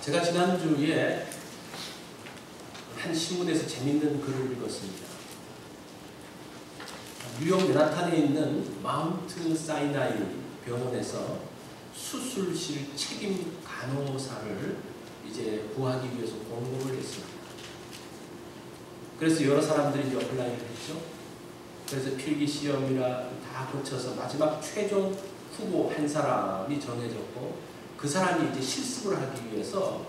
제가 지난주에 한 신문에서 재밌는 글을 읽었습니다. 뉴욕 맨하탄에 있는 마운트 사이나이 병원에서 수술실 책임 간호사를 이제 구하기 위해서 공고를 했습니다. 그래서 여러 사람들이 이제 어플라이를 했죠. 그래서 필기 시험이나 다 거쳐서 마지막 최종 후보 한 사람이 정해졌고, 그 사람이 이제 실습을 하기 위해서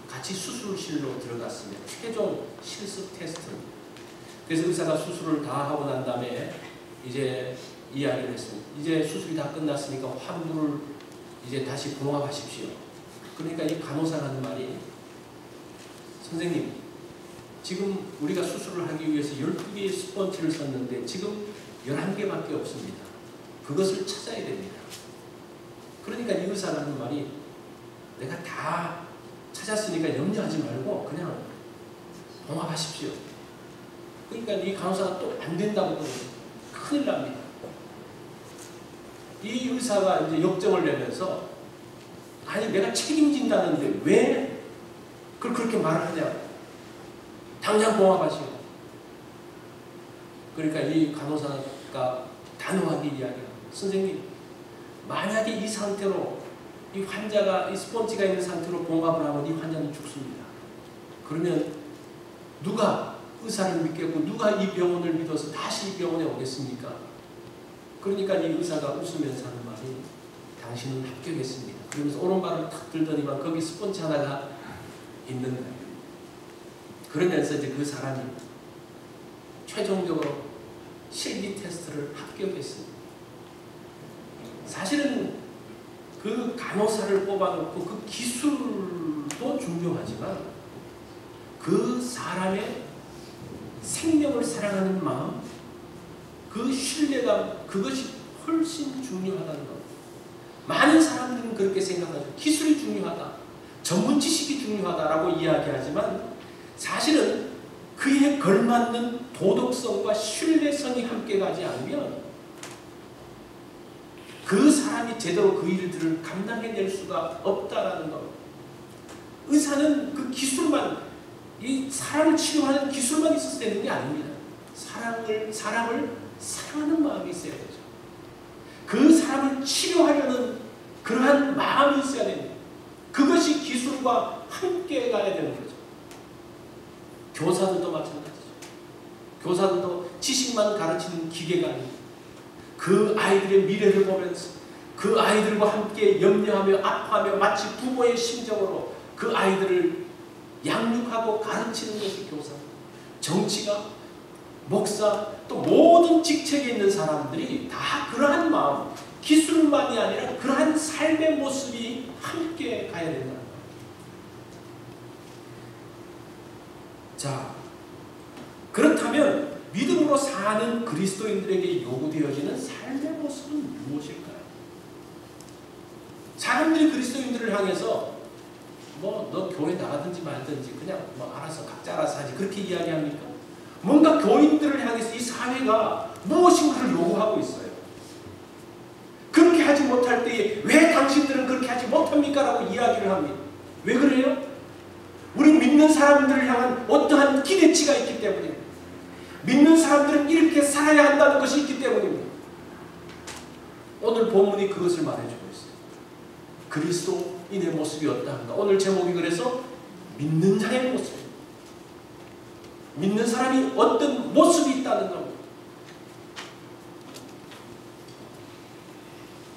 같이 수술실로 들어갔습니다. 최종 실습 테스트. 그래서 의사가 수술을 다 하고 난 다음에 이제 이야기를 했습니다. 이제 수술이 다 끝났으니까 환부를 이제 다시 봉합하십시오. 그러니까 이 간호사가 하는 말이, 선생님, 지금 우리가 수술을 하기 위해서 12개의 스펀지를 썼는데 지금 11개밖에 없습니다. 그것을 찾아야 됩니다. 그러니까 이 의사가 하는 말이, 내가 다 찾았으니까 염려하지 말고 그냥 봉합하십시오. 그러니까 이 간호사가 또 안 된다고 그러면 큰일 납니다. 이 의사가 이제 역정을 내면서, 아니 내가 책임진다는데 왜 그걸 그렇게 말을 하냐고. 당장 봉합하시오. 그러니까 이 간호사가 단호하게 이야기합니다. 선생님, 만약에 이 상태로 이 환자가 이 스펀지가 있는 상태로 봉합을 하면 이 환자는 죽습니다. 그러면 누가 의사를 믿겠고 누가 이 병원을 믿어서 다시 이 병원에 오겠습니까? 그러니까 이 의사가 웃으면서 하는 말이, 당신은 합격했습니다. 그러면서 오른발을 탁 들더니만 거기 스펀지 하나가 있는 거예요. 그러면서 이제 그 사람이 최종적으로 실기 테스트를 합격했습니다. 사실은 그 간호사를 뽑아놓고 그 기술도 중요하지만 그 사람의 생명을 사랑하는 마음, 그 신뢰감, 그것이 훨씬 중요하다는 것. 많은 사람들은 그렇게 생각하죠. 기술이 중요하다, 전문 지식이 중요하다라고 이야기하지만 사실은 그에 걸맞는 도덕성과 신뢰성이 함께 가지 않으면 그 사람이 제대로 그 일들을 감당해낼 수가 없다라는 것. 의사는 그 기술만, 이 사람을 치료하는 기술만 있어서 되는 게 아닙니다. 사람을 사랑하는 마음이 있어야 되죠. 그 사람을 치료하려는 그러한 마음이 있어야 됩니다. 그것이 기술과 함께 가야 되는 거죠. 교사들도 마찬가지죠. 교사들도 지식만 가르치는 기계가 아닙니다. 그 아이들의 미래를 보면서 그 아이들과 함께 염려하며 아파하며 마치 부모의 심정으로 그 아이들을 양육하고 가르치는 것이 교사. 정치가, 목사, 또 모든 직책에 있는 사람들이 다 그러한 마음, 기술만이 아니라 그러한 삶의 모습이 함께 가야 된다는 거예요. 자, 그렇다면 믿음으로 사는 그리스도인들에게 요구되어지는 삶의 모습은 무엇일까요? 사람들이 그리스도인들을 향해서 너 교회 나가든지 말든지 그냥 알아서 각자 알아서 하지, 그렇게 이야기합니까? 뭔가 교인들을 향해서 이 사회가 무엇인가를 요구하고 있어요. 그렇게 하지 못할 때에 왜 당신들은 그렇게 하지 못합니까? 라고 이야기를 합니다. 왜 그래요? 우리 믿는 사람들을 향한 어떠한 기대치가 있기 때문입니다. 믿는 사람들은 이렇게 살아야 한다는 것이 있기 때문입니다. 오늘 본문이 그것을 말해주고 있어요. 그리스도인의 모습이 어떠한가. 오늘 제목이 그래서 믿는 자의 모습입니다. 믿는 사람이 어떤 모습이 있다는 겁니다.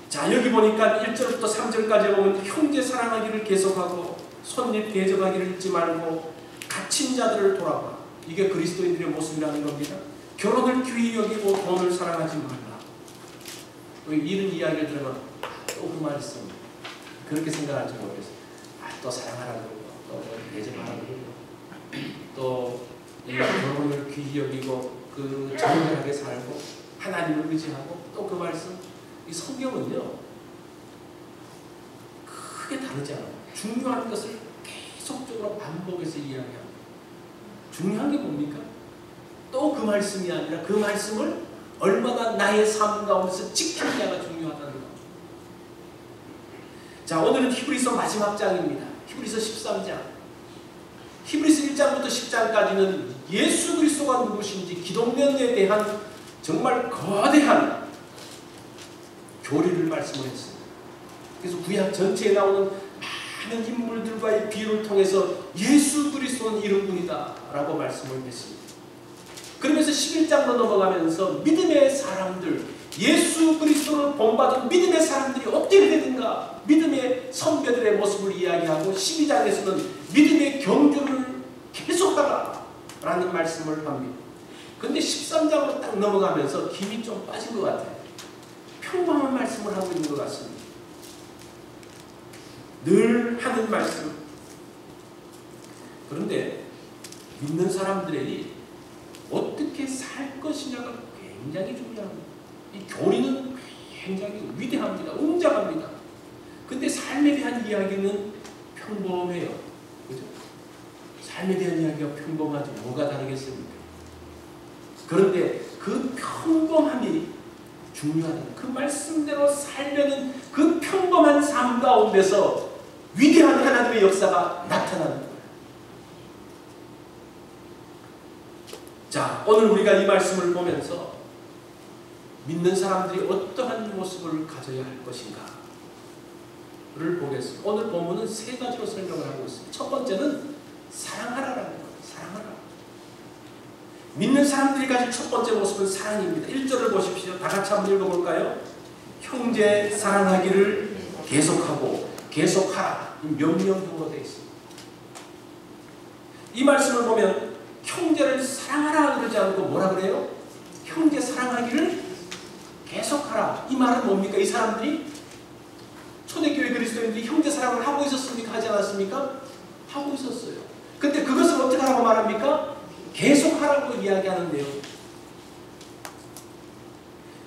자, 여기 보니까 1절부터 3절까지 보면 형제 사랑하기를 계속하고 손님 대접하기를 잊지 말고 갇힌 자들을 돌아봐. 이게 그리스도인들의 모습이라는 겁니다. 결혼을 귀히 여기고 돈을 사랑하지 말라. 이런 이야기를 들으면 또 그 말씀 그렇게 생각할지 모르겠어요. 또 사랑하라고 그러고 또 대접하라고 그러고 또 결혼을 귀히 여기고 그 정결하게 살고 하나님을 의지하고 또 그 말씀. 이 성경은요 크게 다르지 않아요. 중요한 것을 계속적으로 반복해서 이야기합니다. 중요한 게 뭡니까? 또 그 말씀이 아니라 그 말씀을 얼마나 나의 삶 가운데서 지키느냐가 중요하다는 것. 자, 오늘은 히브리서 마지막 장입니다. 히브리서 13장. 히브리서 1장부터 10장까지는 예수 그리스도가 누구신지 기독론에 대한 정말 거대한 교리를 말씀을 했습니다. 그래서 구약 전체에 나오는 많은 인물들과의 비유를 통해서 예수 그리스도는 이런 분이다 라고 말씀을 했습니다. 그러면서 11장으로 넘어가면서 믿음의 사람들, 예수 그리스도를 본받은 믿음의 사람들이 어떻게 되는가, 믿음의 선배들의 모습을 이야기하고 12장에서는 믿음의 경주를 계속하라 라는 말씀을 합니다. 그런데 13장으로 딱 넘어가면서 김이 좀 빠진 것 같아요. 평범한 말씀을 하고 있는 것 같습니다. 늘 하는 말씀. 그런데 믿는 사람들이 어떻게 살 것이냐가 굉장히 중요합니다. 이 교리는 굉장히 위대합니다. 웅장합니다. 근데 삶에 대한 이야기는 평범해요. 그죠? 삶에 대한 이야기가 평범하죠. 뭐가 다르겠습니까? 그런데 그 평범함이 중요하다. 그 말씀대로 살려는 그 평범한 삶 가운데서 위대한 하나님의 역사가 나타나는 거예요. 자, 오늘 우리가 이 말씀을 보면서 믿는 사람들이 어떠한 모습을 가져야 할 것인가를 보겠습니다. 오늘 본문은 세 가지로 설명을 하고 있습니다. 첫 번째는 사랑하라라는 거예요. 사랑하라. 믿는 사람들이 가질 첫 번째 모습은 사랑입니다. 1절을 보십시오. 다 같이 한번 읽어볼까요? 형제 사랑하기를 계속하고 계속하라. 명령형으로 되어 있습니다. 이 말씀을 보면 형제를 사랑하라 그러지 않고 뭐라 그래요? 형제 사랑하기를 계속하라. 이 말은 뭡니까? 이 사람들이 초대교회 그리스도인들이 형제 사랑을 하고 있었습니까? 하지 않았습니까? 하고 있었어요. 근데 그것을 어떻게 하라고 말합니까? 계속하라고 이야기하는데요.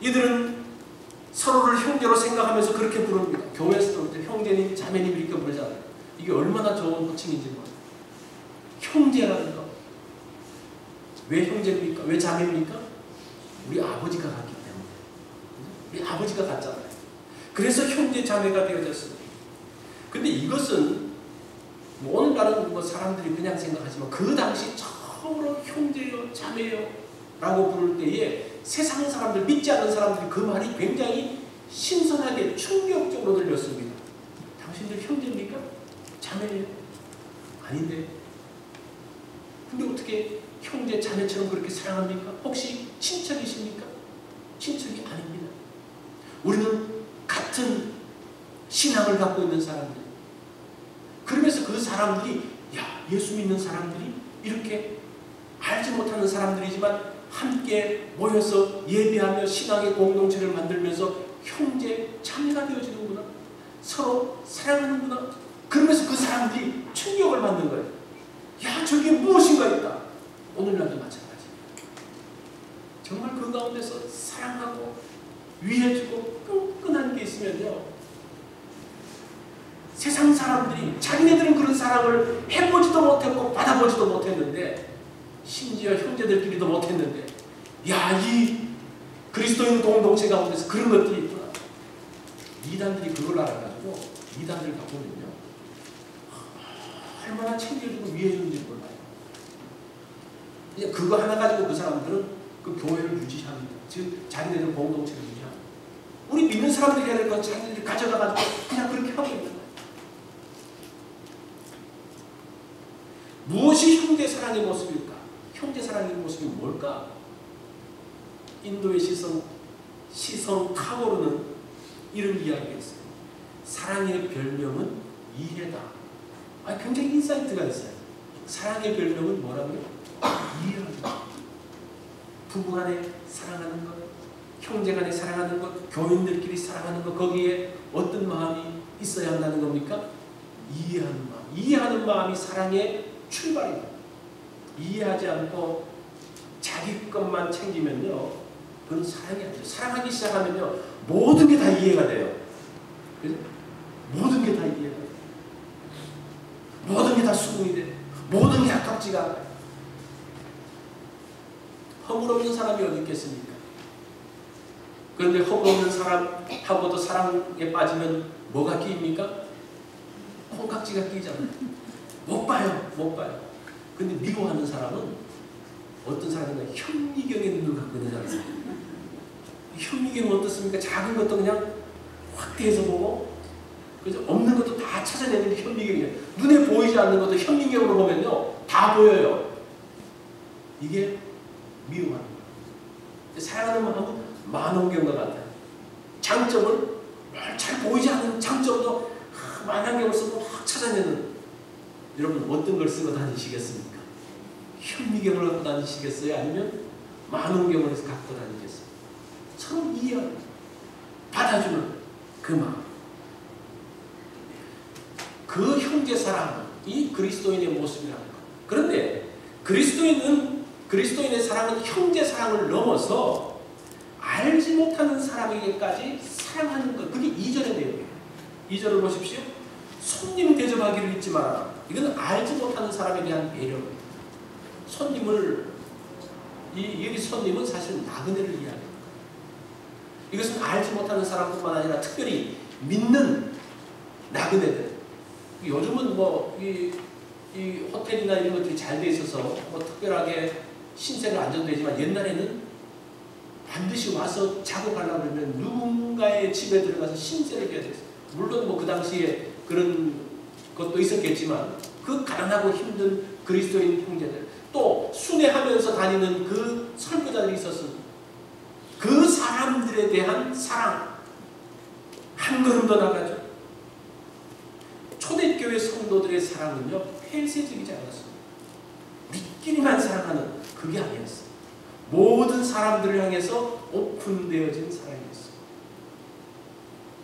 이들은 서로를 형제로 생각하면서 그렇게 부릅니다. 교회에서도 형제님, 자매님 이렇게 부르잖아요. 이게 얼마나 좋은 호칭인지 몰라요. 형제라는 거. 왜 형제입니까? 왜 자매입니까? 우리 아버지가 같기 때문에. 우리 아버지가 같잖아요. 그래서 형제 자매가 되어졌습니다. 근데 이것은 뭐 오늘날은 뭐 사람들이 그냥 생각하지만 그 당시 처음으로 형제요, 자매요 라고 부를 때에 세상 사람들, 믿지 않는 사람들이 그 말이 굉장히 신선하게 충격적으로 들렸습니다. 당신들 형제입니까? 자매예요? 아닌데. 근데 어떻게 형제, 자매처럼 그렇게 사랑합니까? 혹시 친척이십니까? 친척이 아닙니다. 우리는 같은 신앙을 갖고 있는 사람들. 그러면서 그 사람들이, 야, 예수 믿는 사람들이 이렇게 알지 못하는 사람들이지만 함께 모여서 예배하며 신앙의 공동체를 만들면서 형제, 자매가 되어지는구나. 서로 사랑하는구나. 그러면서 그 사람들이 충격을 받는 거예요. 야, 저게 무엇인가 있다. 오늘날도 마찬가지입니다. 정말 그 가운데서 사랑하고 위해주고 끈끈한 게 있으면요, 세상 사람들이 자기네들은 그런 사랑을 해보지도 못했고 받아보지도 못했는데, 심지어 형제들끼리도 못했는데, 야, 이 그리스도인 공동체 가운데서 그런 것들이 있구나. 이단들이 그걸 알아가지고 이단들 가보면요, 얼마나 챙겨주고 위해주는지 몰라요. 그냥 그거 하나 가지고 그 사람들은 그 교회를 유지합니다. 즉 자기네들 공동체를 유지합니다. 우리 믿는 사람들이 해야 될 건 자기네들이 가져가가지고 그냥 그렇게 하고 있는 거예요. 무엇이 형제 사랑의 모습일까? 형제 사랑의 모습이 뭘까? 인도의 시선 타고르는 이런 이야기가 있어요. 사랑의 별명은 이해다. 굉장히 인사이트가 있어요. 사랑의 별명은 뭐라고요? 이해하는 것. 부부간에 사랑하는 것, 형제간에 사랑하는 것, 교인들끼리 사랑하는 것, 거기에 어떤 마음이 있어야 한다는 겁니까? 이해하는 마음. 이해하는 마음이 사랑의 출발입니다. 이해하지 않고 자기 것만 챙기면요, 그건 사랑이 아니죠. 사랑하기 시작하면요, 모든 게 다 이해가 돼요. 그죠? 모든 게 다 이해가 돼요. 모든 게 다 수긍이 돼요. 모든 게 아깝지가 않아요. 허물 없는 사람이 어디 있겠습니까? 그런데 허물 없는 사람하고도 사랑에 빠지면 뭐가 끼입니까? 콩깍지가 끼잖아요. 못 봐요. 못 봐요. 근데 미워하는 사람은 어떤 사람이냐, 현미경의 눈을 갖고 있는 사람이에요. 현미경은 어떻습니까? 작은 것도 그냥 확대해서 보고, 그죠? 없는 것도 다 찾아내는 게 현미경이에요. 눈에 보이지 않는 것도 현미경으로 보면요, 다 보여요. 이게 미워하는 거예요. 사랑하는 마음은 만원경과 같아요. 장점을 잘 보이지 않는 장점도 만원경을 쓰고 확 찾아내는. 여러분 어떤 걸 쓰고 다니시겠습니까? 현미경을 갖고 다니시겠어요? 아니면 만원경을 갖고 다니겠어요? 서로 이해하고 받아주는 그 마음. 그 형제사랑이 그리스도인의 모습이라는 것. 그런데 그리스도인의 사랑은 형제사랑을 넘어서 알지 못하는 사람에게까지 사랑하는 것. 그게 2절의 내용이에요. 2절을 보십시오. 손님 대접하기를 잊지 마라. 이건 알지 못하는 사람에 대한 배려입니다. 손님을, 여기 손님은 사실 나그네를 이야기합니다. 이것은 알지 못하는 사람뿐만 아니라 특별히 믿는 나그네들. 요즘은 뭐 이 호텔이나 이런 것들이 잘 돼 있어서 뭐 특별하게 신세가 안전되지만, 옛날에는 반드시 와서 자고 가려고 그러면 누군가의 집에 들어가서 신세를 져야 됐어요. 물론 뭐 그 당시에 그런 것도 있었겠지만, 그 가난하고 힘든 그리스도인 형제들, 또 순회하면서 다니는 그 설교자들이 있었습니다. 그 사람들에 대한 사랑 한 걸음 더 나가죠. 초대교회 성도들의 사랑은요, 폐쇄적이지 않았습니다. 믿기만 사랑하는 그게 아니었어요. 모든 사람들을 향해서 오픈되어진 사랑이었어요.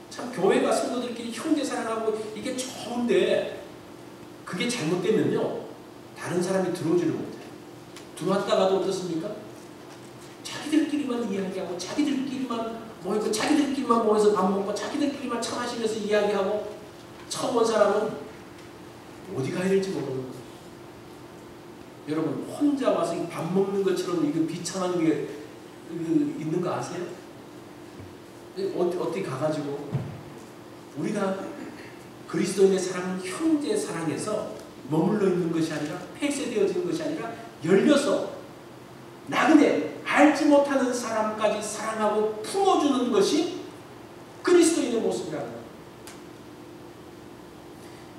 참 교회가 성도들끼리 형제 사랑하고 이게 좋은데, 그게 잘못되면요, 다른 사람이 들어오지를 못해요. 들어왔다가도 어떻습니까? 자기들끼리만 이야기하고, 자기들끼리만 모이고, 자기들끼리만 모여서 밥 먹고, 자기들끼리만 차 마시면서 이야기하고, 처음 온 사람은 어디 가야 될지 모르는 거예요. 여러분 혼자 와서 밥 먹는 것처럼 이거 비참한 게 있는 거 아세요? 어떻게 가가지고 우리가 그리스도인의 사랑은 형제 사랑에서 머물러 있는 것이 아니라, 폐쇄되어지는 것이 아니라 열려서 나그네 알지 못하는 사람까지 사랑하고 품어주는 것이 그리스도인의 모습이라는 거예요.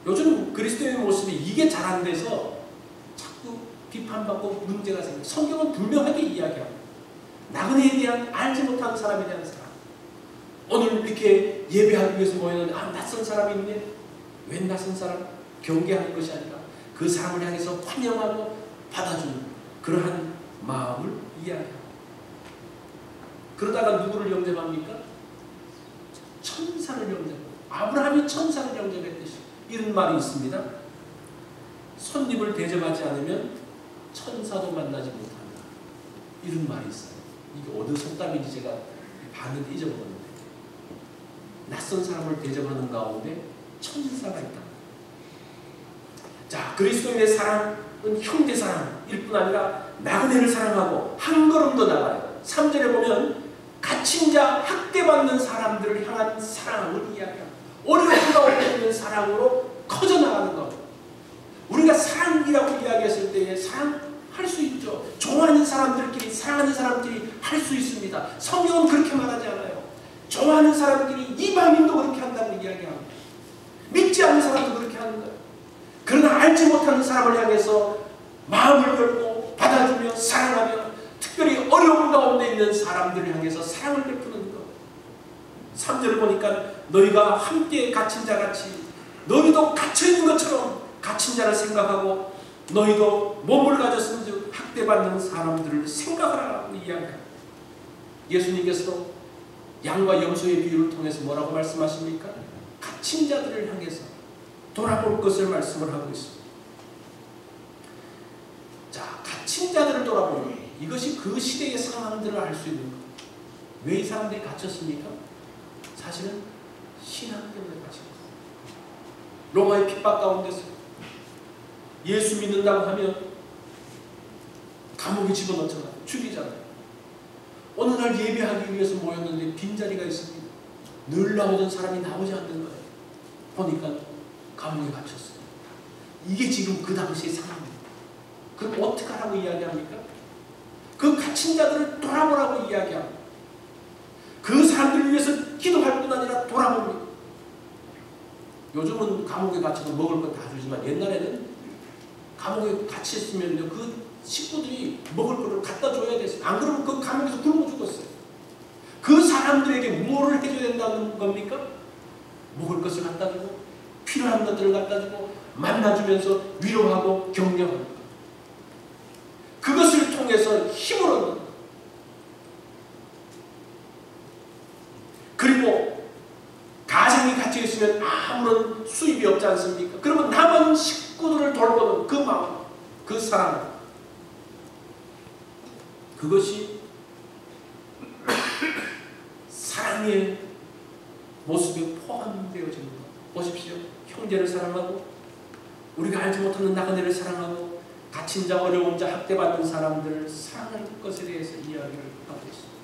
요즘 그리스도인의 모습이 이게 잘 안 돼서 자꾸 비판받고 문제가 생겨요. 성경은 분명하게 이야기합니다. 나그네에 대한, 알지 못하는 사람에 대한 사랑. 오늘 이렇게 예배하기 위해서 모였는데, 낯선 사람이 있네. 웬 낯선 사람? 경계하는 것이 아니라 그 사람을 향해서 환영하고 받아주는 그러한 마음을 이야기합니다. 그러다가 누구를 영접합니까? 천사를 영접합니다. 아브라함이 천사를 영접했듯이. 이런 말이 있습니다. 손님을 대접하지 않으면 천사도 만나지 못한다. 이런 말이 있어요. 이게 어느 속담인지 제가 봤는데 잊어먹었는데, 낯선 사람을 대접하는 가운데 천사가 있다. 자, 그리스도인의 사랑은 형제 사랑일 뿐 아니라 나그네를 사랑하고 한 걸음 더 나가요. 3절에 보면 갇힌 자, 학대받는 사람들을 향한 사랑을 이야기합니다. 어려운 가운데 있는 사랑으로 커져나가는 것. 우리가 사랑이라고 이야기했을 때에 사랑할 수 있죠. 좋아하는 사람들끼리, 사랑하는 사람들이 할 수 있습니다. 성경은 그렇게 말하지 않아요. 좋아하는 사람들끼리, 이방인도 그렇게 한다고 이야기합니다. 믿지 않는 사람도 그렇게 하는 거예요. 그러나 알지 못하는 사람을 향해서 마음을 열고 받아주며 사랑하며, 특별히 어려운 가운데 있는 사람들을 향해서 사랑을 베푸는 것. 3절을 보니까 너희가 함께 갇힌 자같이, 너희도 갇혀있는 것처럼 갇힌 자를 생각하고 너희도 몸을 가졌은즉 학대받는 사람들을 생각하라고 이야기합니다. 예수님께서도 양과 염소의 비유를 통해서 뭐라고 말씀하십니까? 갇힌 자들을 향해서 돌아볼 것을 말씀을 하고 있습니다. 자, 갇힌 자들을 돌아보는, 이것이 그 시대의 상황들을 알 수 있는 것. 왜 이 사람들이 갇혔습니까? 사실은 신앙 때문에 갇힌 거예요. 로마의 핍박 가운데서 예수 믿는다고 하면 감옥에 집어넣잖아요. 죽이잖아요. 어느 날 예배하기 위해서 모였는데 빈자리가 있습니다. 늘 나오던 사람이 나오지 않는 거예요. 보니까 감옥에 갇혔어요. 이게 지금 그 당시의 상황입니다. 그럼 어떻게 하라고 이야기합니까? 그 갇힌 자들을 돌아보라고 이야기합니다. 그 사람들을 위해서 기도할 뿐 아니라 돌아봅니다. 요즘은 감옥에 갇혀서 먹을 건 다 주지만 옛날에는 감옥에 갇혔으면 그 식구들이 먹을 거를 갖다 줘야 됐어요. 안 그러면 그 감옥에서 굶어 죽었어요. 그 사람들에게 뭐를 해줘야 된다는 겁니까? 먹을 것을 갖다 주고 필요한 것들을 갖다 주고 만나주면서 위로하고 격려하고 그것을 통해서 힘을 얻는 그리고 가정이 갇혀있으면 아무런 수입이 없지 않습니까? 그러면 남은 식구들을 돌보는 그 마음, 그 사랑 그것이 사랑의 모습에 포함되어집니다. 보십시오. 형제를 사랑하고 우리가 알지 못하는 나그네를 사랑하고 갇힌 자, 어려운 자, 학대받는 사람들을 사랑할 것에 대해서 이야기를 하고 있습니다.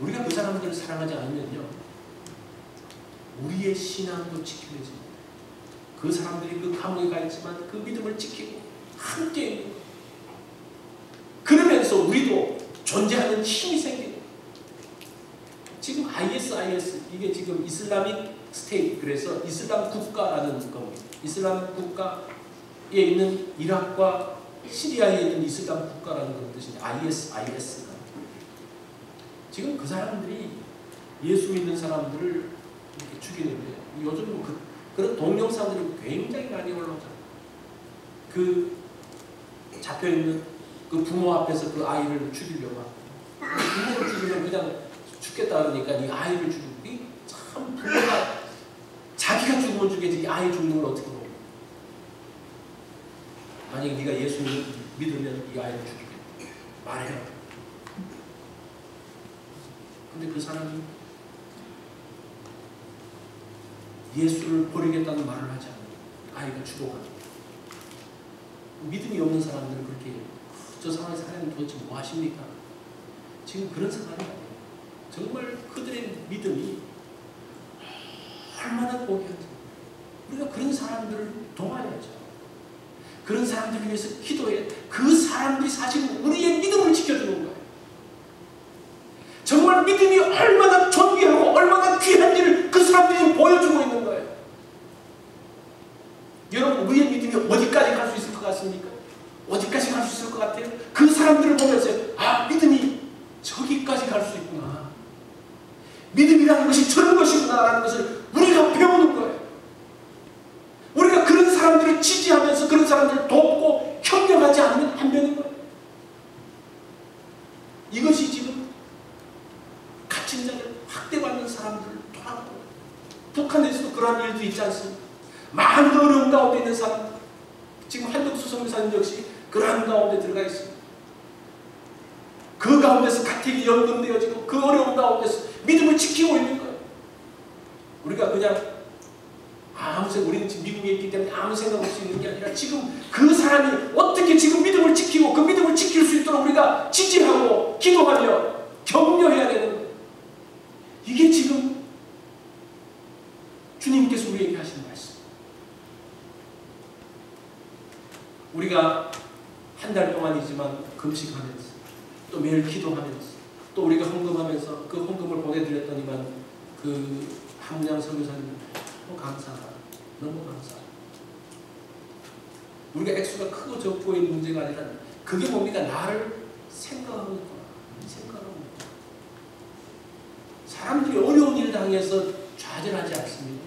우리가 그 사람들을 사랑하지 않으면요 우리의 신앙도 지켜내집니다. 그 사람들이 그 감옥에 가 있지만 그 믿음을 지키고 함께 있는 것. 그러면서 우리도 존재하는 힘이 생기고 지금 ISIS 이게 지금 이슬라믹 스테이트 그래서 이슬람 국가라는 겁니다. 이슬람 국가에 있는 이락과 시리아에 있는 이슬람 국가라는 그런 뜻인데 ISIS가 지금 그 사람들이 예수 믿는 사람들을 이렇게 죽이는데 요즘 그런 동영상들이 굉장히 많이 올라오잖아요. 그 잡혀있는 그 부모 앞에서 그 아이를 죽이려고 하고 부모를 죽이면 그냥 죽겠다 그러니까 이 아이를 죽이고 참 부모가 자기가 죽으면 죽이지 이 아이 죽는 걸 어떻게 보냐. 만약에 네가 예수 믿으면 이 아이를 죽이게 말해라. 근데 그 사람이 예수를 버리겠다는 말을 하지 않아요. 아이가 죽어가지고 믿음이 없는 사람들은 그렇게 해요. 저 상황에서 하나님 도대체 뭐 하십니까? 지금 그런 상황이 아니에요. 정말 그들의 믿음이 얼마나 고귀한지 우리가 그런 사람들을 도와야죠. 그런 사람들을 위해서 기도해. 그 사람들이 사실 우리의 믿음을 지켜주는 거예요. 정말 믿음이 얼마나 존귀하고 얼마나 귀한지를 그 사람들이 보여주고 있는 거예요. 여러분 우리의 믿음이 어디까지 갈 수 있을 것 같습니까? 어디까지 갈 수 있을 것 같아요? 그 사람들을 보면서 아 믿음이 저기까지 갈 수 있구나. 믿음이라는 것이 저런 것이구나라는 것을 우리가 배우는 거예요. 우리가 그런 사람들을 지지하면서 그런 사람들을 돕고 협력하지 않으면 안 되는 거예요. 이것이 지금 갇힌 자들, 학대받는 사람들을 돌아보고 북한에서도 그러한 일도 있지 않습니까? 많은 어려운 가운데 있는 사람 지금 한덕수 선교사님 역시 그러한 가운데 들어가 있습니다. 그 가운데서 가택이 연금되어지고 그 어려운 가운데서 믿음을 지키고 있는 거예요. 우리가 그냥 아무 생각, 우리는 지금 미국에 있기 때문에 아무 생각 없이 있는 게 아니라 지금 그 사람이 어떻게 지금 믿음을 지키고 그 믿음을 지킬 수 있도록 우리가 지지하고 기도하며 격려해야 되는 거예요. 이게 지금 주님께서 우리에게 하시는 말씀. 우리가 한 달 동안이지만 금식하면서 또 매일 기도하면서 또 우리가 헌금하면서 그 헌금을 보내드렸더니만 그 함양 선교사님 너무 감사하다. 너무 감사하다. 우리가 액수가 크고 적고의 문제가 아니라 그게 뭡니까? 나를 생각하고 있구나. 생각하고 있구나. 사람들이 어려운 일을 당해서 좌절하지 않습니다.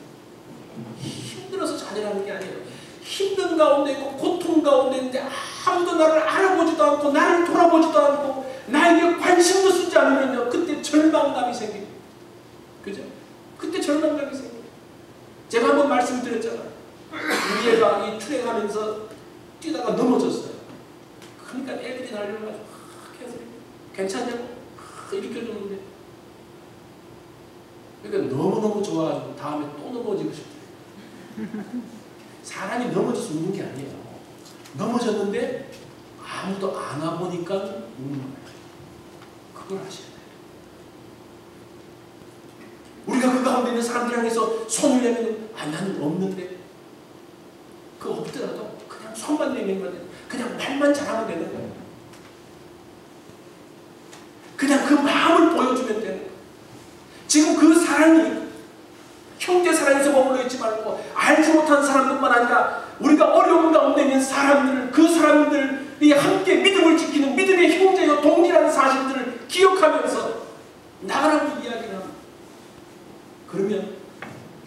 힘들어서 좌절하는 게 아니에요. 힘든 가운데 있고 고통 가운데 있는데 아무도 나를 알아보지도 않고 나를 돌아보지도 않고 나에게 관심도 쓰지 않으면요 그때 절망감이 생깁니다. 그죠? 그때 절망감이 생깁니다. 제가 한번 말씀드렸잖아요. 우리 애가 이 트랙하면서 뛰다가 넘어졌어요. 그러니까 애들이 날려가지고 계속 괜찮냐고 일으켜줬는데 그러니까 너무너무 좋아가지고 다음에 또 넘어지고 싶대요. 사람이 넘어져서 웃는 게 아니에요. 넘어졌는데 아무도 안 와보니까 웃는 거예요. 그걸 하셔야 돼요. 우리가 그거 가운데 있는 사람들 향해서 손을 내면 나는 없는데, 그 없더라도 그냥 손만 내밀면 돼. 그냥 말만 잘하면 되는 거예요. 그냥 그 마음을 보여주면 되는 거예요. 지금 그 사랑이 형제 사랑에서 머물러 있지 말고 알지 못한 사람뿐만 아니라 우리가 어려운 가운데 있는 사람들, 그 사람들이 함께 믿음을 지키는 믿음의 형제요 동지라는 사실들을 기억하면서 나가라고 이야기를 합니다. 그러면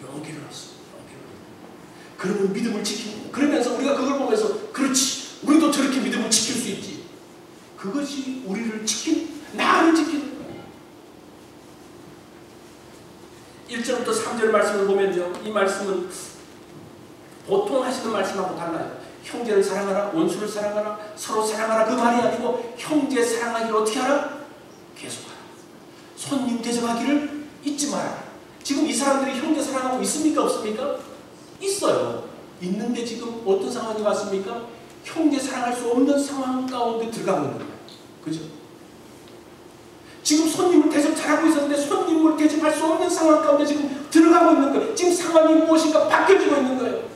용기를 얻습니다. 그러면 믿음을 지킵니다. 그러면서 우리가 그걸 보면서 그렇지, 우리도 저렇게 믿음을 지킬 수 있지. 그것이 우리를 지키는, 나를 지키는 거예요. 1절부터 3절 말씀을 보면요, 이 말씀은 보통 하시는 말씀하고 달라요. 형제를 사랑하라, 원수를 사랑하라, 서로 사랑하라, 그 말이 아니고 형제 사랑하기를 어떻게 하라? 계속하라. 손님 대접하기를 잊지 마라. 지금 이 사람들이 형제 사랑하고 있습니까? 없습니까? 있어요. 있는데 지금 어떤 상황이 왔습니까? 형제 사랑할 수 없는 상황 가운데 들어가고 있는 거예요. 그죠? 지금 손님을 대접 잘하고 있었는데 손님을 대접할 수 없는 상황 가운데 지금 들어가고 있는 거예요. 지금 상황이 무엇인가 바뀌어지고 있는 거예요.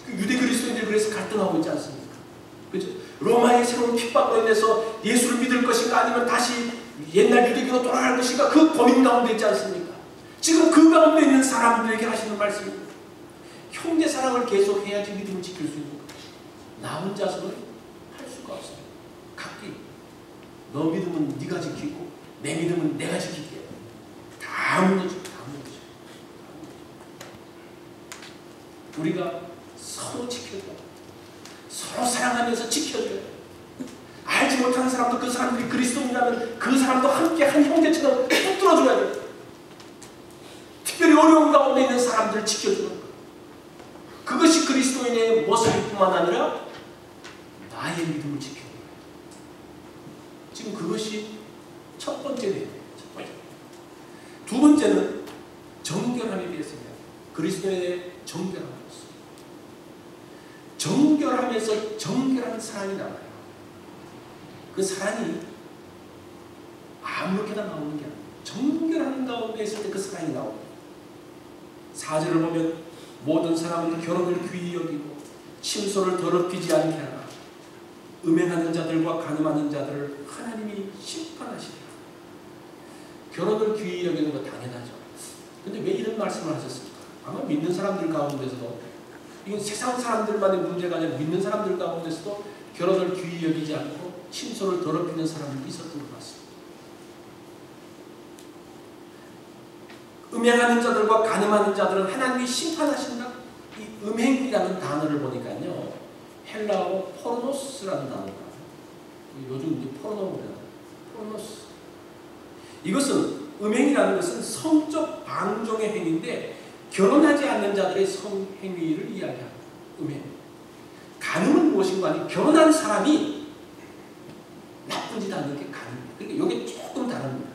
유대 그리스도인들이 그래서 갈등하고 있지 않습니까? 그죠? 로마의 새로운 핍박으로 인해서 예수를 믿을 것인가 아니면 다시 옛날 유대교로 돌아갈 것인가, 그 고민 가운데 있지 않습니까? 지금 그 가운데 있는 사람들에게 하시는 말씀입니다. 형제 사랑을 계속 해야지 믿음을 지킬 수 있는 거예요. 나 혼자서는 할 수가 없어요. 각기 너 믿음은 네가 지키고 내 믿음은 내가 지킬게. 다 무너져. 우리가 서로 지켜줘야 돼. 서로 사랑하면서 지켜줘야 돼. 알지 못하는 사람도 그 사람들이 그리스도인이라면 그 사람도 함께 한 형제처럼 붙들어줘야 돼. 특별히 어려운 가운데 있는 사람들을 지켜주는 것. 그것이 그리스도인의 모습일 뿐만 아니라 나의 믿음을 지키는 거예요. 지금 그것이 첫 번째예요. 첫 번째. 두 번째는 정결함에 대해서입니다. 그리스도인의 정결함. 정결하면서 정결한 사랑이 나와요. 그 사랑이 아무렇게나 나오는 게 아니에요. 정결한 가운데 있을 때 그 사랑이 나옵니다. 4절을 보면 모든 사람은 결혼을 귀히 여기고 침소를 더럽히지 않게 하라. 음행하는 자들과 간음하는 자들을 하나님이 심판하시리라. 결혼을 귀히 여기는 거 당연하죠. 근데 왜 이런 말씀을 하셨습니까? 아마 믿는 사람들 가운데서도, 이건 세상 사람들만의 문제가 아니라 믿는 사람들 가운데서도 결혼을 귀히 여기지 않고 침소를 더럽히는 사람들이 있었던 것 같습니다. 음행하는 자들과 간음하는 자들은 하나님이 심판하신다. 이 음행이라는 단어를 보니까요, 헬라어 포르노스라는 단어가, 요즘 이제 포르노입니다. 포르노스. 이것은, 음행이라는 것은 성적 방종의 행위인데 결혼하지 않는 자들의 성행위를 이야기합니다. 음행. 간음은 무엇인가 하니 결혼한 사람이 나쁜 짓 하는 게 간음입니다. 그러니까 이게 조금 다릅니다.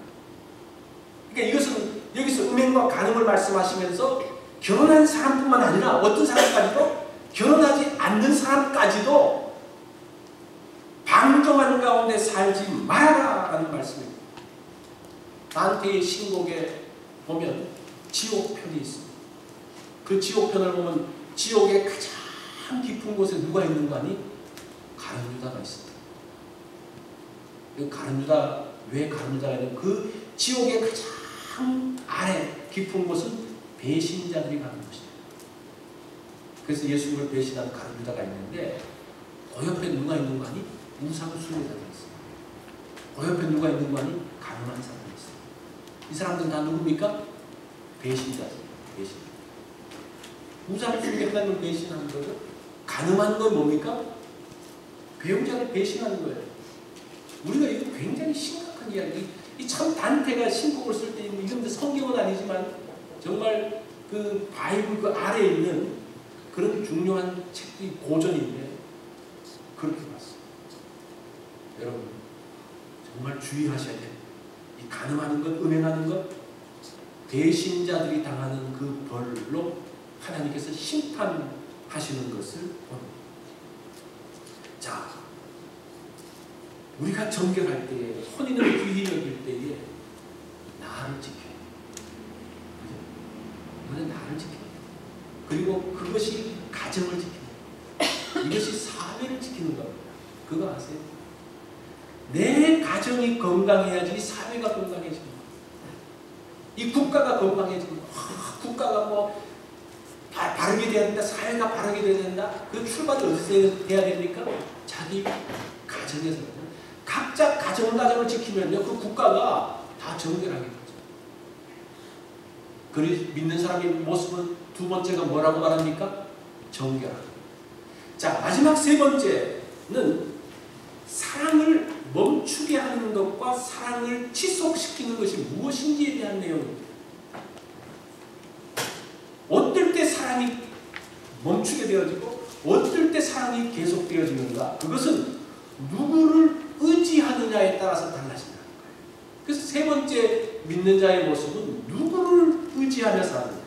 그러니까 이것은 여기서 음행과 간음을 말씀하시면서 결혼한 사람뿐만 아니라 어떤 사람까지도, 결혼하지 않는 사람까지도 방종하는 가운데 살지 말아라라는 말씀입니다. 단테의 신곡에 보면 지옥편이 있습니다. 그 지옥편을 보면 지옥의 가장 깊은 곳에 누가 있는가 하니 가룟 유다가 있습니다. 가룟 유다, 왜 가룟 유다가 있는, 그 지옥의 가장 아래 깊은 곳은 배신자들이 가는 곳이에요. 그래서 예수님을 배신한 가룟 유다가 있는데 그 옆에 누가 있는가 하니 우상 숭배자들이 있어요. 그 옆에 누가 있는가 하니 가난한 사람이 있어요. 이 사람들은 다 누굽니까? 배신자들. 배신. 우상 숭배자를 배신하는 거죠. 가늠한 건 뭡니까? 배우자를 배신하는 거예요. 우리가 이거 굉장히 심각한 이야기. 이 참 단테가 신곡을 쓸 때 이런데 성경은 아니지만 정말 그 바이블 그 아래에 있는 그런 중요한 책이 고전인데 그렇게 봤어요. 여러분 정말 주의하셔야 돼요. 이 가늠하는 것, 음행하는 것, 배신자들이 당하는 그 벌로 하나님께서 심판하시는 것을 봅니다. 자, 우리가 정결할 때에, 혼인을 귀히 여길 때에 나를 지켜야 돼요. 그리고 그것이 가정을 지키는 거예요. 이것이 사회를 지키는 겁니다. 그거 아세요? 내 가정이 건강해야지 사회가 건강해지는 거예요. 이 국가가 건강해지는 거예요. 국가가 뭐 바르게 돼야 된다, 사회가 바르게 돼야 된다. 그 출발이 어디서 돼야 됩니까? 자기 가정에서. 각자 가정을 지키면요, 그 국가가 다 정결하게 되죠. 그리고 믿는 사람의 모습은 두 번째가 뭐라고 말합니까? 정결하다. 자, 마지막 세 번째는 사랑을 멈추게 하는 것과 사랑을 지속시키는 것이 무엇인지에 대한 내용입니다. 어떨 때 사랑이 멈추게 되어지고 어떨 때 사랑이 계속되어지는가? 그것은 누구를 의지하느냐에 따라서 달라진다. 그래서 세 번째 믿는 자의 모습은 누구를 의지하며 사느냐.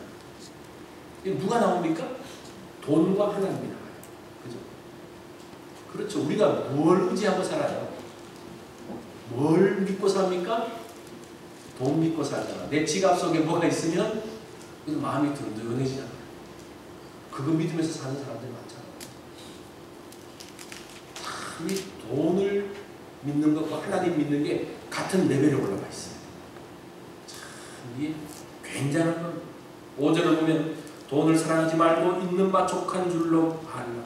누가 나옵니까? 돈과 하나님이 나와요. 그죠? 그렇죠. 우리가 뭘 의지하고 살아요? 뭘 믿고 삽니까? 돈 믿고 살잖아. 내 지갑 속에 뭐가 있으면 마음이 든든해지잖아. 그거 믿으면서 사는 사람들이 많잖아. 참, 이 돈을 믿는 것과 하나님 믿는 게 같은 레벨에 올라가 있어요. 참, 이게 굉장한 건 5절을 보면 돈을 사랑하지 말고 있는 바 족한 줄로 알라.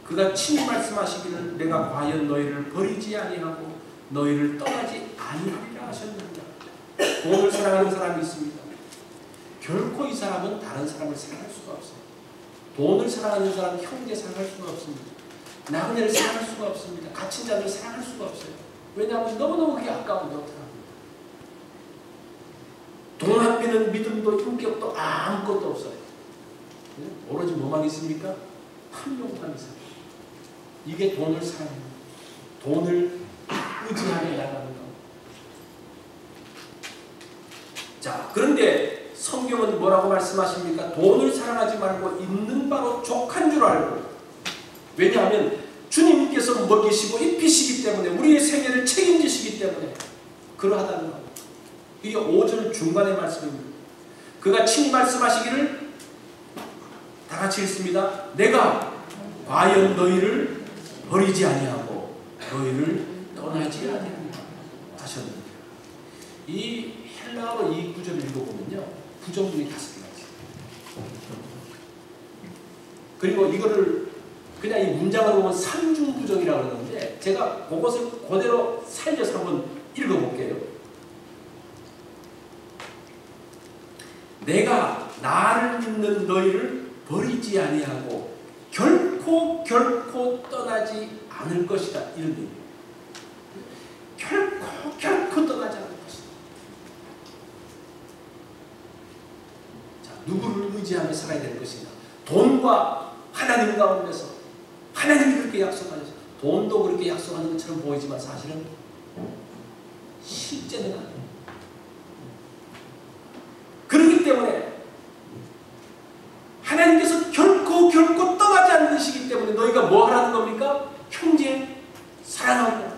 그가 친히 말씀하시기를 내가 과연 너희를 버리지 아니하고 너희를 떠나지 아니하리라 하셨느니라. 돈을 사랑하는 사람이 있습니다. 결코 이 사람은 다른 사람을 사랑할 수가 없어요. 돈을 사랑하는 사람은 형제 사랑할 수가 없습니다. 나그네를 사랑할 수가 없습니다. 갇힌 자를 사랑할 수가 없어요. 왜냐하면 너무너무 그게 아까운데 어떡합니까? 돈 앞에는 믿음도 인격도 아무것도 없어요. 오로지 뭐만 있습니까? 탐욕만 있어요. 이게 돈을 사랑합니다. 돈을 의지하며 나가는 거. 자, 그런데 성경은 뭐라고 말씀하십니까? 돈을 사랑하지 말고 있는 바로 족한 줄 알고. 왜냐하면 주님께서 먹이시고 입히시기 때문에 우리의 생애를 책임지시기 때문에 그러하다는 겁니다. 이게 5절 중간의 말씀입니다. 그가 친히 말씀하시기를 다 같이 읽습니다. 내가 과연 너희를 버리지 아니하고 너희를 떠나지 아니하리라 하셨느니라. 이 헬라어로 이 구절을 읽어보면요, 부정문이 5개가 있어요. 그리고 이거를 그냥 이 문장으로 보면 삼중부정이라고 그러는데 제가 그것을 그대로 살려서 한번 읽어볼게요. 내가 나를 믿는 너희를 버리지 아니하고 결코 떠나지 않을 것이다. 이런 의미예요. 결코 떠나지 않을 것이다. 자, 누구를 의지하며 살아야 될 것인가? 돈과 하나님 가운데서 하나님이 그렇게 약속하셨어요. 돈도 그렇게 약속하는 것처럼 보이지만 사실은 실제는 아니에요. 그렇기 때문에 하나님께서 결코 떠나지 않으시기 때문에 너희가 뭐 하라는 겁니까? 형제 사랑하고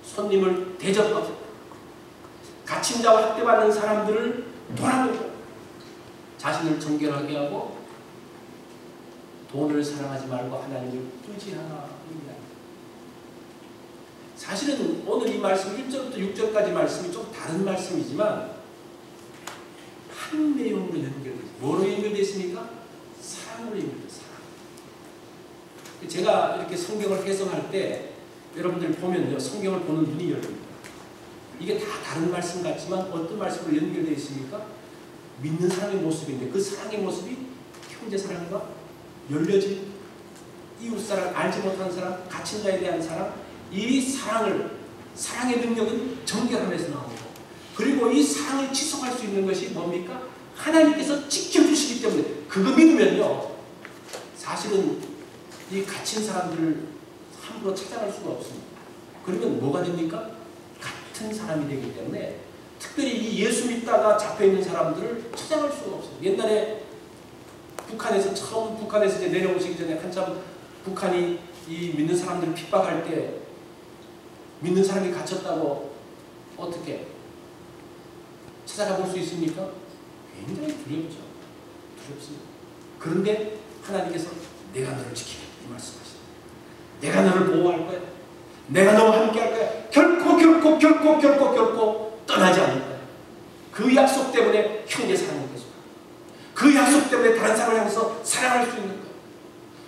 손님을 대접하고 갇힌 자와 학대받는 사람들을 돌아보고 자신을 정결하게 하고 돈을 사랑하지 말고 하나님을 의지하라. 사실은 오늘 이 말씀 1절부터 6절까지 말씀이 좀 다른 말씀이지만 한 내용으로 연결되어 있습니다. 뭐로 연결되어 있습니까? 사랑으로 연결되어 있습니다. 사랑. 제가 이렇게 성경을 해석할 때 여러분들이 보면요, 성경을 보는 눈이 열립니다. 이게 다 다른 말씀 같지만 어떤 말씀으로 연결되어 있습니까? 믿는 사랑의 모습인데 그 사랑의 모습이 형제 사랑과 열려진 이웃사랑, 알지 못하는 사람, 갇힌 자에 대한 사랑, 이 사랑의 능력은 정결함에서 나오고, 그리고 이 사랑을 지속할 수 있는 것이 뭡니까? 하나님께서 지켜주시기 때문에. 그거 믿으면요, 사실은 이 갇힌 사람들을 함부로 찾아갈 수가 없습니다. 그러면 뭐가 됩니까? 같은 사람이 되기 때문에 특별히 이 예수 믿다가 잡혀있는 사람들을 찾아갈 수가 없어요. 옛날에 북한에서 이제 내려오시기 전에 한참 북한이 이 믿는 사람들을 핍박할 때 믿는 사람이 갇혔다고 어떻게 찾아가 볼 수 있습니까? 굉장히 두렵죠. 두렵습니다. 그런데 하나님께서 내가 너를 지키겠다 이 말씀하시다. 내가 너를 보호할 거야. 내가 너와 함께 할 거야. 결코 떠나지 않을 거야. 그 약속 때문에 형제 사랑을 계속하고, 그 약속 때문에 다른 사람을 향해서 사랑할 수 있는 거야.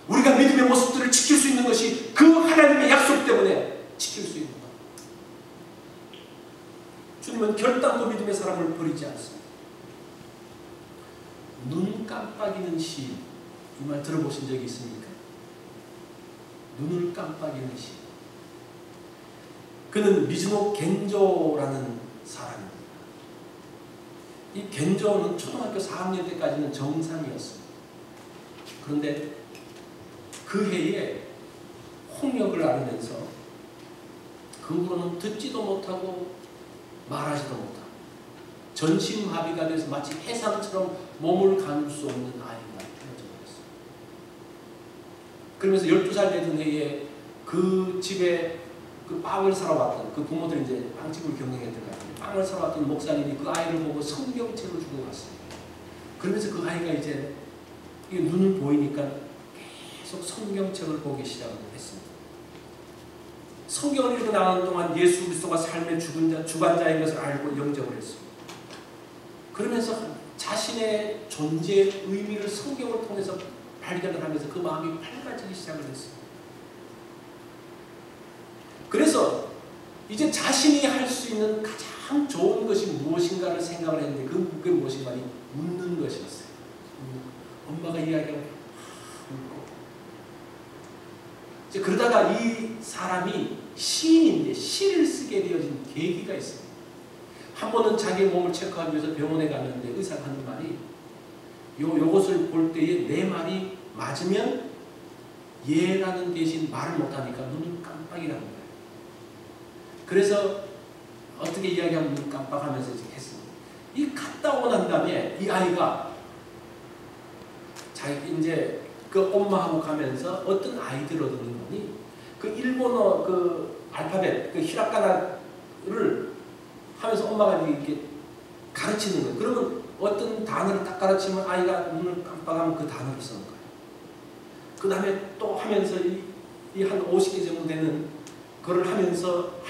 우리가 믿음의 모습들을 지킬 수 있는 것이 그 하나님의 약속 때문에 지킬 수 있는 거야. 주님은 결단코 믿음의 사람을 버리지 않습니다. 눈 깜빡이는 시인, 이 말 들어보신 적이 있습니까? 눈을 깜빡이는 시인. 그는 미즈노 겐조라는 사람입니다. 이 겐조는 초등학교 4학년 때까지는 정상이었습니다. 그런데 그 해에 홍역을 앓으면서 그 후로는 듣지도 못하고 말하지도 못하고 전신마비가 돼서 마치 해상처럼 몸을 가눌 수 없는 아이가 되어져 버렸어요. 그러면서 12살 되던 해에 그 집에 그 빵을 사러 왔던 그 부모들이 이제 빵집을 경영했던 거 같은데 빵을 사러 왔던 목사님이 그 아이를 보고 성경책을 주고 갔어요. 그러면서 그 아이가 이제 눈을 보이니까 계속 성경책을 보기 시작을 했습니다. 성경을 읽고 나가는 동안 예수 그리스도가 삶의 주관자인 것을 알고 영접을 했습니다. 그러면서 자신의 존재의 의미를 성경을 통해서 발견을 하면서 그 마음이 밝아지기 시작을 했습니다. 그래서 이제 자신이 할 수 있는 가장 좋은 것이 무엇인가를 생각을 했는데 그게 무엇인가 묻는 것이었어요. 엄마가 이야기하고 웃고. 이제 그러다가 이 사람이 시인인데 시를 쓰게 되어진 계기가 있습니다. 한 번은 자기의 몸을 체크하기 위해서 병원에 갔는데 의사가 하는 말이 요것을 볼 때에 내 말이 맞으면 예라는 대신 말을 못하니까 눈을 깜빡이라는 거예요. 그래서 어떻게 이야기하면 눈 깜빡하면서 했습니다. 이 갔다 오고 난 다음에 이 아이가 자기 이제 그 엄마하고 가면서 어떤 아이디어를 얻는 거니 그 일본어 그 알파벳 그 히라가나를 하면서 엄마가 이렇게 가르치는 거예요. 그러면 어떤 단어를 딱 가르치면 아이가 눈을 깜빡하면 그 단어를 쓰는 거예요. 그 다음에 또 하면서 이 한 50개 정도 되는 그걸 하면서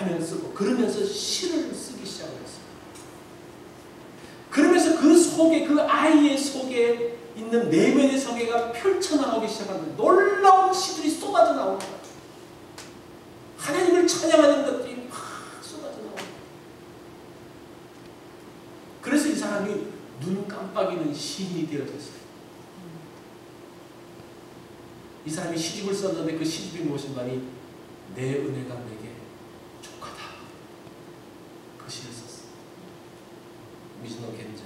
그러면서 시를 쓰기 시작을 했어요. 그러면서 그 속에 그 아이의 속에 있는 내면의 세계가 펼쳐나오기 시작하는데 놀라운 시들이 쏟아져 나오는 거예요. 하나님을 찬양하는 것들이 막 쏟아져 나오는 거예요. 그래서 이 사람이 눈 깜빡이는 시인이 되어졌어요. 이 사람이 시집을 썼는데 그 시집이 무엇인가니 내 은혜가 내게 족하다. 그 시를 썼어요. 미즈노 겐조.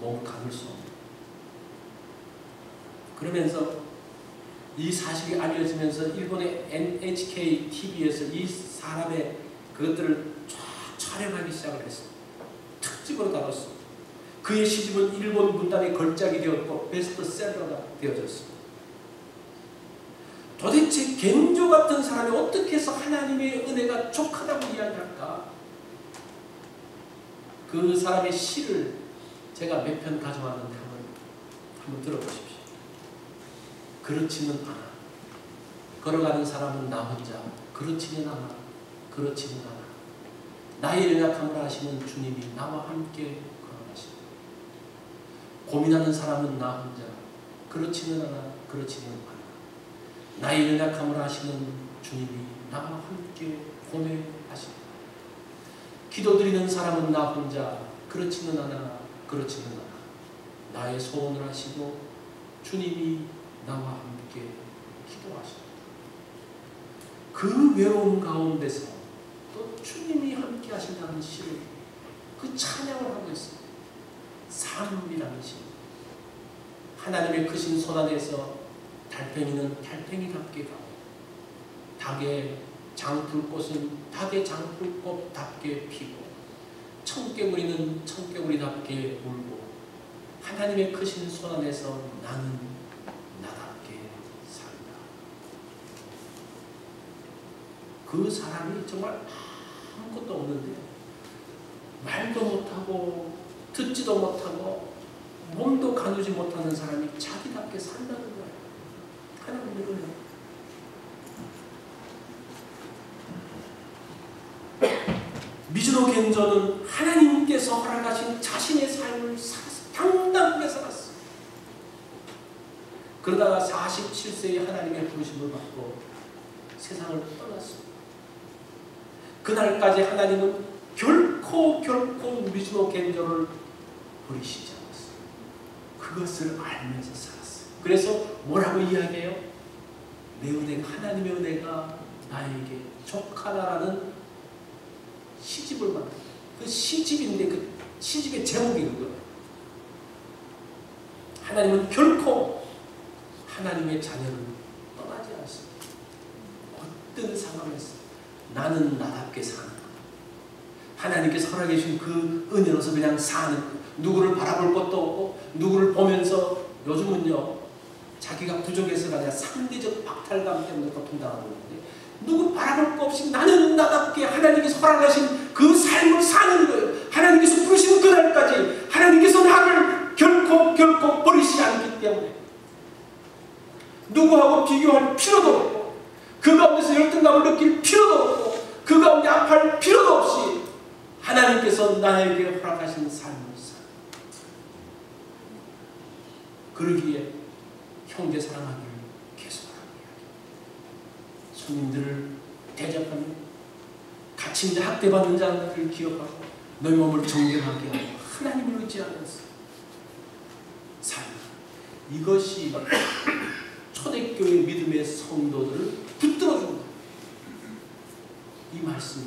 몸을 가눌 수 없는. 그러면서 이 사실이 알려지면서 일본의 NHK TV에서 이 사람의 그것들을 촬영하기 시작을 했어요. 특집으로 다뤘어요. 그의 시집은 일본 문단의 걸작이 되었고 베스트셀러가 되어졌습니다. 도대체 겐조 같은 사람이 어떻게 해서 하나님의 은혜가 족하다고 이야기할까? 그 사람의 시를 제가 몇 편 가져왔는데 한번 들어보십시오. 그렇지는 않아. 걸어가는 사람은 나 혼자. 그렇지는 않아. 그렇지는 않아. 나의 연약함을 아시는 주님이 나와 함께 걸어가시고. 고민하는 사람은 나 혼자. 그렇지는 않아. 그렇지는 않아. 나의 연약함을 아시는 주님이 나와 함께 고뇌하십니다. 기도드리는 사람은 나 혼자. 그렇지는 않아. 그렇지는 않아. 나의 소원을 하시고 주님이 나와 함께 기도하십니다. 그 외로움 가운데서 또 주님이 함께 하신다는 시를 그 찬양을 하고 있습니다. 삶이라는 시. 하나님의 크신 손 안에서 달팽이는 달팽이답게 가고 닭의 장풀꽃은 닭의 장풀꽃답게 피고 청개구리는 청개구리답게 울고 하나님의 크신 손 안에서 나는 나답게 산다. 그 사람이 정말 아무것도 없는데 말도 못하고 듣지도 못하고 몸도 가누지 못하는 사람이 자기답게 산다는 거예요. 하나님의 은혜. 미즈노 겐저는 하나님께서 허락하신 자신의 삶을 살았어요. 당당하게 살았어요. 그러다가 47세에 하나님의 부르심을 받고 세상을 떠났어요. 그날까지 하나님은 결코 미즈노 겐저를 버리시지 않았어요. 그것을 알면서 살았어요. 그래서 뭐라고 이야기해요? 내 은혜가, 하나님의 은혜가 나에게 족하다라는 시집을 만들어요. 그 시집인데 그 시집의 제목이 그거예요. 하나님은 결코 하나님의 자녀를 떠나지 않습니다. 어떤 상황에서 나는 나답게 사는 것, 하나님께서 허락해주신 그 은혜로서 그냥 사는 것, 누구를 바라볼 것도 없고 누구를 보면서 요즘은요 자기가 부족해서가 아니라 상대적 박탈감 때문에 고통당하고 있는데 누구 바라볼 거 없이 나는 나답게 하나님께서 허락하신 그 삶을 사는 거예요. 하나님께서 부르시는 그날까지 하나님께서 나를 결코 버리시지 않기 때문에 누구하고 비교할 필요도 없고 그 가운데서 열등감을 느낄 필요도 없고 그 가운데 아파할 필요도 없이 하나님께서 나에게 허락하신 삶을 살. 그러기에 형제 사랑하기를 계속하라고 이야기합니다. 손님들을 대접하며 갇힌 자, 학대받는 자들을 기억하고 너희 몸을 정결하게 하고 하나님을 의지하면서 삶. 이것이 초대교회 믿음의 성도들을 붙들어준다. 이 말씀이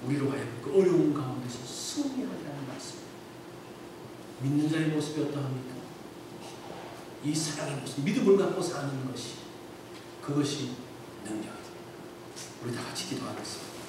우리로 하여금 그 어려운 가운데서 승리하라는 말씀입니다. 믿는 자의 모습이 어떠합니까? 이 사랑의 모습, 믿음을 갖고 사는 것이, 그것이 능력입니다. 우리 다 같이 기도하겠습니다.